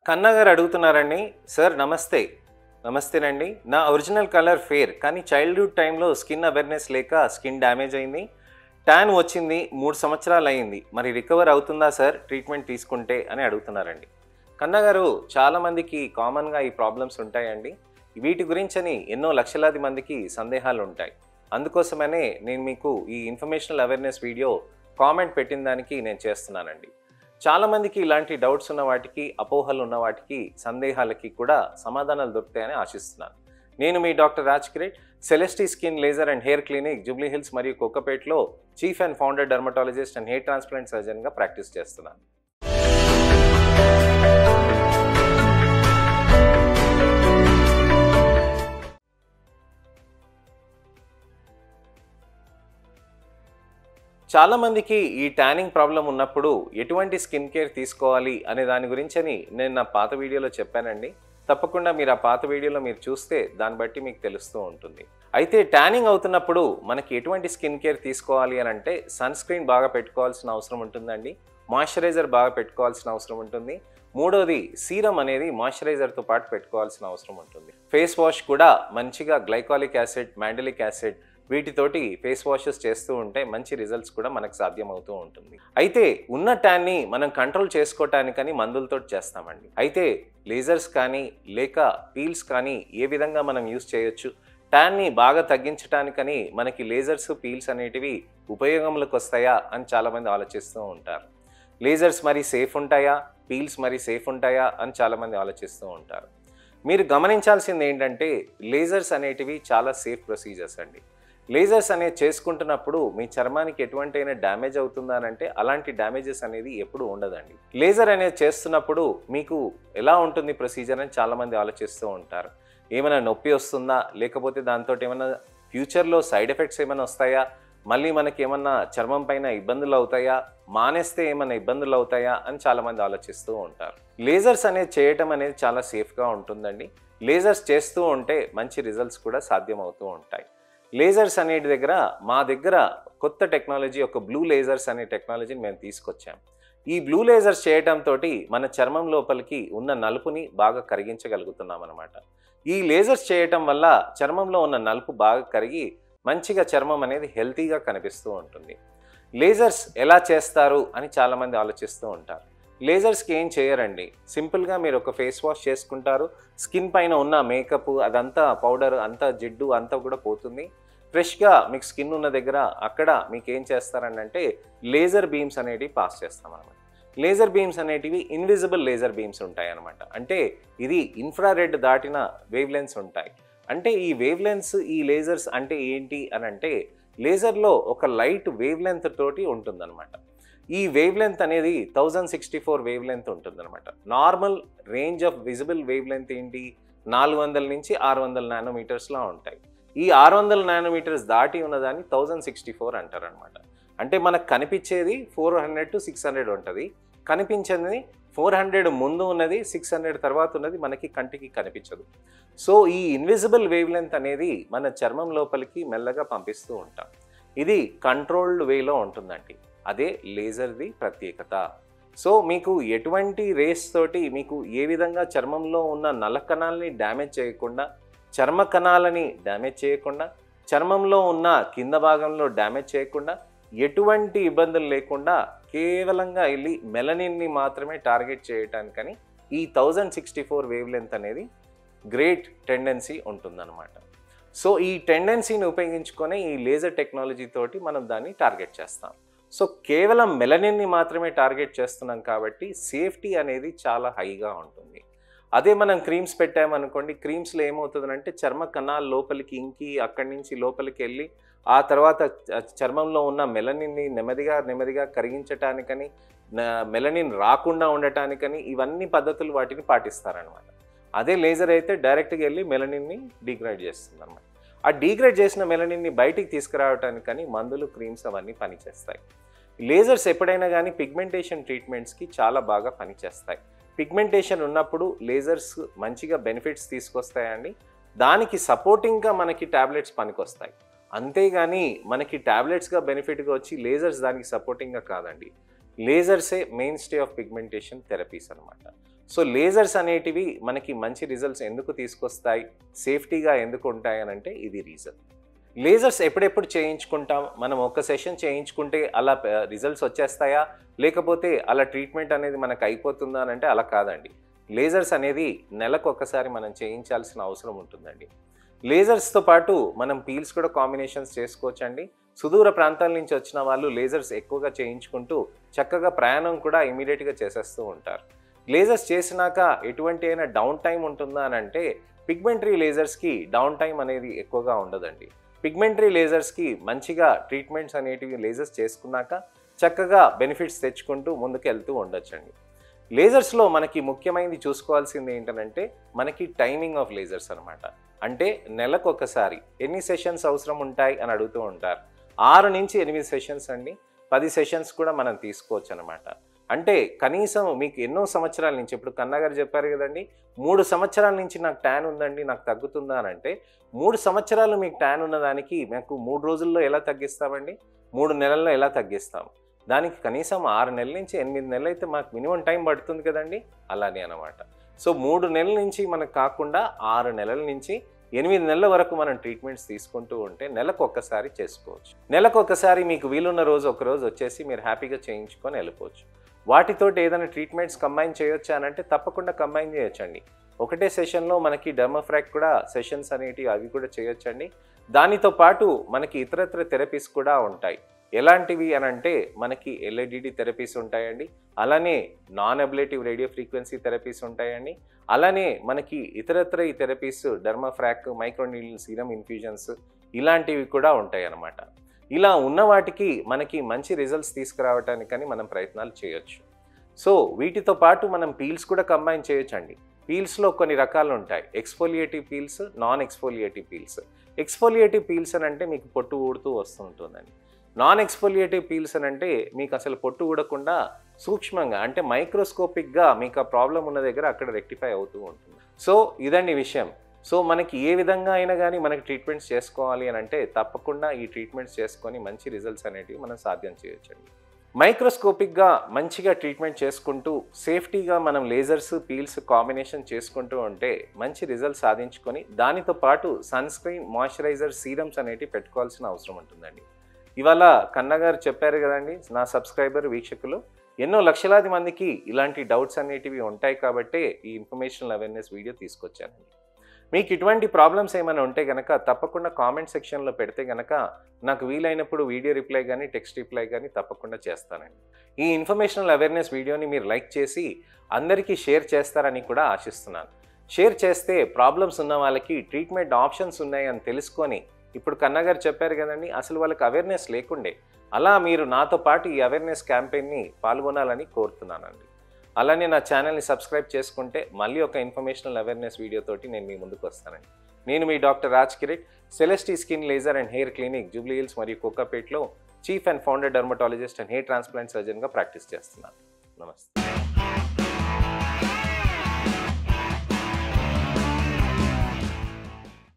కన్నా గారు అడుగుతున్నారండి, సార్ నమస్తే. నమస్తేనండి. నా ఒరిజినల్ కలర్ ఫెయిర్, కానీ చైల్డ్‌హుడ్ టైంలో స్కిన్ అవేర్‌నెస్ లేక స్కిన్ డ్యామేజ్ అయింది. టాన్ వచ్చింది. 3 సంవత్సరాలు అయింది. మరి రికవర్ అవుతుందా సార్ ట్రీట్మెంట్ తీసుకుంటే అని అడుగుతున్నారండి. కన్నా గారు, చాలామందికి కామన్‌గా ఈ ప్రాబ్లమ్స్ ఉంటాయండి. వీటి గురించని ఎన్నో లక్షలాది మందికి సందేహాలు ఉంటాయి. అందుకోసమనే నేను మీకు ఈ ఇన్ఫర్మేషనల్ అవేర్‌నెస్ వీడియో కామెంట్ పెట్టిన దానికి నేను చేస్తున్నానండి. చాలామందికి ఇలాంటి డౌట్స్ ఉన్న వాటికి, అపోహలు ఉన్న వాటికి, సందేహాలకి కూడా సమాధానాలు దొరుకుతాయని ఆశిస్తున్నాను. నేను మీ doctor Raj Kireet, Celestee skin laser and hair clinic Jubilee Hills మరియు కోకాపేట్లో chief and founder dermatologist and hair transplant సర్జన్గా ప్రాక్టీస్ చేస్తున్నాను. చాలామందికి ఈ ట్యానింగ్ ప్రాబ్లం ఉన్నప్పుడు ఎటువంటి స్కిన్ కేర్ తీసుకోవాలి అనే దాని గురించని నేను నా పాత వీడియోలో చెప్పానండి. తప్పకుండా మీరు ఆ పాత వీడియోలో మీరు చూస్తే దాన్ని బట్టి మీకు తెలుస్తూ ఉంటుంది. అయితే ట్యానింగ్ అవుతున్నప్పుడు మనకి ఎటువంటి స్కిన్ కేర్ తీసుకోవాలి అని అంటే సన్ స్క్రీన్ బాగా పెట్టుకోవాల్సిన అవసరం ఉంటుందండి. మాయిశ్చరైజర్ బాగా పెట్టుకోవాల్సిన అవసరం ఉంటుంది. మూడోది సీరం అనేది మాయిశ్చరైజర్తో పాటు పెట్టుకోవాల్సిన అవసరం ఉంటుంది. ఫేస్ వాష్ కూడా మంచిగా గ్లైకాలిక్ యాసిడ్, మాండలిక్ యాసిడ్ వీటితోటి ఫేస్ వాషెస్ చేస్తూ ఉంటే మంచి రిజల్ట్స్ కూడా మనకు సాధ్యమవుతూ ఉంటుంది. అయితే ఉన్న ట్యాన్ని మనం కంట్రోల్ చేసుకోవటానికని మందులతో చేస్తామండి. అయితే లేజర్స్ కానీ లేక పీల్స్ కానీ ఏ విధంగా మనం యూజ్ చేయొచ్చు, ట్యాన్ని బాగా తగ్గించడానికని మనకి లేజర్స్, పీల్స్ అనేటివి ఉపయోగంలోకి వస్తాయా అని చాలామంది ఆలోచిస్తూ ఉంటారు. లేజర్స్ మరి సేఫ్ ఉంటాయా, పీల్స్ మరి సేఫ్ ఉంటాయా అని చాలామంది ఆలోచిస్తూ ఉంటారు. మీరు గమనించాల్సింది ఏంటంటే లేజర్స్ అనేటివి చాలా సేఫ్ ప్రొసీజర్స్ అండి. లేజర్స్ అనేది చేసుకుంటున్నప్పుడు మీ చర్మానికి ఎటువంటి డ్యామేజ్ అవుతుందా అంటే అలాంటి డ్యామేజెస్ అనేది ఎప్పుడు ఉండదండి. లేజర్ అనేది చేస్తున్నప్పుడు మీకు ఎలా ఉంటుంది ప్రొసీజర్ అని చాలామంది ఆలోచిస్తూ ఉంటారు. ఏమైనా నొప్పి వస్తుందా, లేకపోతే దాంతో ఏమైనా ఫ్యూచర్లో సైడ్ ఎఫెక్ట్స్ ఏమైనా వస్తాయా, మళ్ళీ మనకి ఏమన్నా చర్మం పైన ఇబ్బందులు అవుతాయా, మానేస్తే ఏమైనా ఇబ్బందులు అవుతాయా అని చాలామంది ఆలోచిస్తూ ఉంటారు. లేజర్స్ అనేది చేయటం అనేది చాలా సేఫ్గా ఉంటుందండి. లేజర్స్ చేస్తూ ఉంటే మంచి రిజల్ట్స్ కూడా సాధ్యమవుతూ ఉంటాయి. లేజర్స్ అనేటి దగ్గర మా దగ్గర కొత్త టెక్నాలజీ, ఒక బ్లూ లేజర్స్ అనే టెక్నాలజీని మేము తీసుకొచ్చాం. ఈ బ్లూ లేజర్స్ చేయటంతో మన చర్మం లోపలికి ఉన్న నలుపుని బాగా కరిగించగలుగుతున్నాం అన్నమాట. ఈ లేజర్స్ చేయటం వల్ల చర్మంలో ఉన్న నలుపు బాగా కరిగి మంచిగా చర్మం అనేది హెల్తీగా కనిపిస్తూ ఉంటుంది. లేజర్స్ ఎలా చేస్తారు అని చాలామంది ఆలోచిస్తూ ఉంటారు. లేజర్స్కి ఏం చేయరండి. సింపుల్గా మీరు ఒక ఫేస్ వాష్ చేసుకుంటారు. స్కిన్ పైన ఉన్న మేకప్ అదంతా పౌడర్ అంతా జిడ్డు అంతా కూడా పోతుంది. ఫ్రెష్గా మీకు స్కిన్ ఉన్న దగ్గర అక్కడ మీకు ఏం చేస్తారంటే లేజర్ బీమ్స్ అనేటివి పాస్ చేస్తామన్నమాట. లేజర్ బీమ్స్ అనేటివి ఇన్విజిబుల్ లేజర్ బీమ్స్ ఉంటాయి అన్నమాట. అంటే ఇది ఇన్ఫ్రారెడ్ దాటిన వేవ్ లెన్స్ ఉంటాయి. అంటే ఈ వేవ్ లెన్స్, ఈ లేజర్స్ అంటే ఏంటి అని అంటే లేజర్లో ఒక లైట్ వేవ్ లెంత్ తోటి ఉంటుందన్నమాట. ఈ వేవ్ లెంత్ అనేది 1064 వేవ్ లెంత్ ఉంటుందన్నమాట. Normal range of visible wave length ఏంటి, 400 నుంచి 600 నానోమీటర్స్లా ఉంటాయి. ఈ 600 నానోమీటర్స్ దాటి ఉన్నదాన్ని 1064 అంటారనమాట. అంటే మనకు కనిపించేది 400 to 600 ఉంటుంది. కనిపించేది 400 ముందు ఉన్నది, 600 తర్వాత ఉన్నది మనకి కంటికి కనిపించదు. సో ఈ ఇన్విజిబుల్ వేవ్ లెంత్ అనేది మన చర్మం లోపలికి మెల్లగా పంపిస్తూ ఉంటాం. ఇది కంట్రోల్డ్ వేలో ఉంటుందండి. అదే లేజర్ది ప్రత్యేకత. సో మీకు ఎటువంటి రేస్ తోటి మీకు ఏ విధంగా చర్మంలో ఉన్న నల్ల కణాలని డ్యామేజ్ చేయకుండా, చర్మ కణాలని డ్యామేజ్ చేయకుండా, చర్మంలో ఉన్న కింద భాగంలో డ్యామేజ్ చేయకుండా, ఎటువంటి ఇబ్బందులు లేకుండా కేవలంగా వెళ్ళి మెలనిన్ని మాత్రమే టార్గెట్ చేయటానికని ఈ 1064 వేవ్ లెంత్ అనేది గ్రేట్ టెండెన్సీ ఉంటుందన్నమాట. సో ఈ టెండెన్సీని ఉపయోగించుకొని ఈ లేజర్ టెక్నాలజీ తోటి మనం దాన్ని టార్గెట్ చేస్తాం. సో కేవలం మెలనిన్ని మాత్రమే టార్గెట్ చేస్తున్నాం కాబట్టి సేఫ్టీ అనేది చాలా హైగా ఉంటుంది. అదే మనం క్రీమ్స్ పెట్టామనుకోండి, క్రీమ్స్లో ఏమవుతుందంటే చర్మ కణాలు లోపలికి ఇంకి అక్కడి నుంచి లోపలికి వెళ్ళి ఆ తర్వాత చర్మంలో ఉన్న మెలనిన్ని నెమ్మదిగా కరిగించటానికని, మెలనిన్ రాకుండా ఉండటానికని ఇవన్నీ పద్ధతులు వాటిని పాటిస్తారనమాట. అదే లేజర్ అయితే డైరెక్ట్గా వెళ్ళి మెలనిన్ని డిగ్రేడ్ చేస్తుంది అనమాట. ఆ డిగ్రేడ్ చేసిన మెలనిన్ని బయటికి తీసుకురావటానికని మందులు, క్రీమ్స్ అవన్నీ పనిచేస్తాయి. లేజర్స్ ఎప్పుడైనా కానీ పిగ్మెంటేషన్ ట్రీట్మెంట్స్కి చాలా బాగా పనిచేస్తాయి. పిగ్మెంటేషన్ ఉన్నప్పుడు లేజర్స్ మంచిగా బెనిఫిట్స్ తీసుకొస్తాయండి. దానికి సపోర్టింగ్గా మనకి ట్యాబ్లెట్స్ పనికొస్తాయి. అంతేగాని మనకి ట్యాబ్లెట్స్గా బెనిఫిట్గా వచ్చి లేజర్స్ దానికి సపోర్టింగ్గా కాదండి. లేజర్సే mainstay of pigmentation therapies అనమాట. సో లేజర్స్ అనేటివి మనకి మంచి రిజల్ట్స్ ఎందుకు తీసుకొస్తాయి, సేఫ్టీగా ఎందుకు ఉంటాయి అని అంటే ఇది రీజన్. లేజర్స్ ఎప్పుడెప్పుడు చేయించుకుంటాం, మనం ఒక సెషన్ చేయించుకుంటే అలా రిజల్ట్స్ వచ్చేస్తాయా, లేకపోతే అలా ట్రీట్మెంట్ అనేది మనకు అయిపోతుందా అని అంటే అలా కాదండి. లేజర్స్ అనేది నెలకు ఒకసారి మనం చేయించాల్సిన అవసరం ఉంటుందండి. లేజర్స్తో పాటు మనం పీల్స్ కూడా కాంబినేషన్స్ చేసుకోవచ్చండి. సుదూర ప్రాంతాల నుంచి వచ్చిన వాళ్ళు లేజర్స్ ఎక్కువగా చేయించుకుంటూ చక్కగా ప్రయాణం కూడా ఇమీడియట్గా చేసేస్తూ ఉంటారు. లేజర్స్ చేసినాక ఎటువంటి అయినా డౌన్ టైం ఉంటుందా అని అంటే పిగ్మెంటరీ లేజర్స్కి డౌన్ టైం అనేది ఎక్కువగా ఉండదండి. పిగ్మెంటరీ లేజర్స్కి మంచిగా ట్రీట్మెంట్స్ అనేటివి లేజర్స్ చేసుకున్నాక చక్కగా బెనిఫిట్స్ తెచ్చుకుంటూ ముందుకు వెళ్తూ ఉండొచ్చండి. లేజర్స్లో మనకి ముఖ్యమైనది చూసుకోవాల్సింది ఏంటంటే మనకి టైమింగ్ ఆఫ్ లేజర్స్ అనమాట. అంటే నెలకు ఒకసారి ఎన్ని సెషన్స్ అవసరం ఉంటాయి అని అడుగుతూ ఉంటారు. 6 నుంచి 8 సెషన్స్ అండి, 10 సెషన్స్ కూడా మనం తీసుకోవచ్చు అనమాట. అంటే కనీసం మీకు ఎన్నో సంవత్సరాల నుంచి, ఇప్పుడు కన్నా గారు చెప్పారు కదండి, 3 సంవత్సరాల నుంచి నాకు ట్యాన్ ఉందండి, నాకు తగ్గుతుందా అని అంటే 3 సంవత్సరాలు మీకు ట్యాన్ ఉన్నదానికి మీకు 3 రోజుల్లో ఎలా తగ్గిస్తామండి, 3 నెలల్లో ఎలా తగ్గిస్తాం? దానికి కనీసం 6 నెలల నుంచి 8 నెలలు అయితే మాకు మినిమం టైం పడుతుంది కదండి, అలానే అనమాట. సో 3 నెలల నుంచి మనకు కాకుండా 6 నెలల నుంచి 8 నెలల వరకు మనం ట్రీట్మెంట్స్ తీసుకుంటూ ఉంటే నెలకు ఒక్కసారి చేసుకోవచ్చు. నెలకు ఒకసారి మీకు వీలున్న రోజు ఒక రోజు వచ్చేసి మీరు హ్యాపీగా చేయించుకొని వెళ్ళిపోవచ్చు. వాటితోటి ఏదైనా ట్రీట్మెంట్స్ కంబైన్ చేయొచ్చా అని అంటే తప్పకుండా కంబైన్ చేయొచ్చండి. ఒకటే సెషన్లో మనకి డెర్మాఫ్రాక్ కూడా సెషన్స్ అనేటివి అవి కూడా చేయొచ్చండి. దానితో పాటు మనకి ఇతరత్ర థెరపీస్ కూడా ఉంటాయి. ఎలాంటివి అని అంటే మనకి ఎల్ఐడిడి థెరపీస్ ఉంటాయండి, అలానే non ablative radio frequency therapies ఉంటాయండి, అలానే మనకి ఇతరత్ర ఈ థెరపీస్ డెర్మాఫ్రాక్, మైక్రోనీడిల్ సీరం ఇన్ఫ్యూజన్స్ ఇలాంటివి కూడా ఉంటాయి అన్నమాట. ఇలా ఉన్న వాటికి మనకి మంచి రిజల్ట్స్ తీసుకురావడానికని మనం ప్రయత్నాలు చేయొచ్చు. సో వీటితో పాటు మనం పీల్స్ కూడా కంబైన్ చేయొచ్చండి. పీల్స్లో కొన్ని రకాలు ఉంటాయి, ఎక్స్ఫోలియేటివ్ పీల్స్, నాన్ ఎక్స్ఫోలియేటివ్ పీల్స్. ఎక్స్ఫోలియేటివ్ పీల్స్ అని అంటే మీకు పొట్టు ఊడుతూ వస్తుంటుందండి. నాన్ ఎక్స్ఫోలియేటివ్ పీల్స్ అని అంటే మీకు అసలు పొట్టు ఊడకుండా సూక్ష్మంగా అంటే మైక్రోస్కోపిక్గా మీకు ఆ ప్రాబ్లం ఉన్న దగ్గర అక్కడ రెక్టిఫై అవుతూ ఉంటుంది. సో ఇదండి విషయం. సో మనకి ఏ విధంగా అయినా కానీ మనకి ట్రీట్మెంట్స్ చేసుకోవాలి అని అంటే తప్పకుండా ఈ ట్రీట్మెంట్స్ చేసుకొని మంచి రిజల్ట్స్ అనేటివి మనం సాధ్యం చేయొచ్చండి. మైక్రోస్కోపిక్గా మంచిగా ట్రీట్మెంట్ చేసుకుంటూ సేఫ్టీగా మనం లేజర్స్, పీల్స్ కాంబినేషన్ చేసుకుంటూ ఉంటే మంచి రిజల్ట్స్ సాధించుకొని దానితో పాటు సన్ స్క్రీన్, మాయిశ్చరైజర్, సీరమ్స్ అనేటివి పెట్టుకోవాల్సిన అవసరం ఉంటుందండి. ఇవాళ కన్నా గారు చెప్పారు కదండి, నా సబ్స్క్రైబర్ వీక్షకులు ఎన్నో లక్షలాది మందికి ఇలాంటి డౌట్స్ అనేటివి ఉంటాయి కాబట్టి ఈ ఇన్ఫర్మేషనల్ అవేర్నెస్ వీడియో తీసుకొచ్చానండి. మీకు ఇటువంటి ప్రాబ్లమ్స్ ఏమైనా ఉంటే కనుక తప్పకుండా కామెంట్ సెక్షన్లో పెడితే కనుక నాకు వీలైనప్పుడు వీడియో రిప్లై కానీ టెక్స్ట్ రిప్లై కానీ తప్పకుండా చేస్తానండి. ఈ ఇన్ఫర్మేషనల్ అవేర్నెస్ వీడియోని మీరు లైక్ చేసి అందరికీ షేర్ చేస్తారని కూడా ఆశిస్తున్నాను. షేర్ చేస్తే ప్రాబ్లమ్స్ ఉన్న వాళ్ళకి ట్రీట్మెంట్ ఆప్షన్స్ ఉన్నాయని తెలుసుకొని, ఇప్పుడు కన్నా గారు చెప్పారు కదండి, అసలు వాళ్ళకి అవేర్నెస్ లేకుండే, అలా మీరు నాతో పాటు ఈ అవేర్నెస్ క్యాంపెయిన్ని పాల్గొనాలని కోరుతున్నానండి. అలానే నా ఛానల్ని సబ్స్క్రైబ్ చేసుకుంటే మళ్ళీ ఒక ఇన్ఫర్మేషనల్ అవేర్నెస్ వీడియోతోటి నేను మీ ముందుకు వస్తానండి. నేను మీ doctor Raj Kireet, Celestee skin laser and hair clinic, Jubilee Hills మరియు కోకాపేట్లో chief and founder dermatologist and hair transplant సర్జన్గా ప్రాక్టీస్ చేస్తున్నాను. నమస్తే.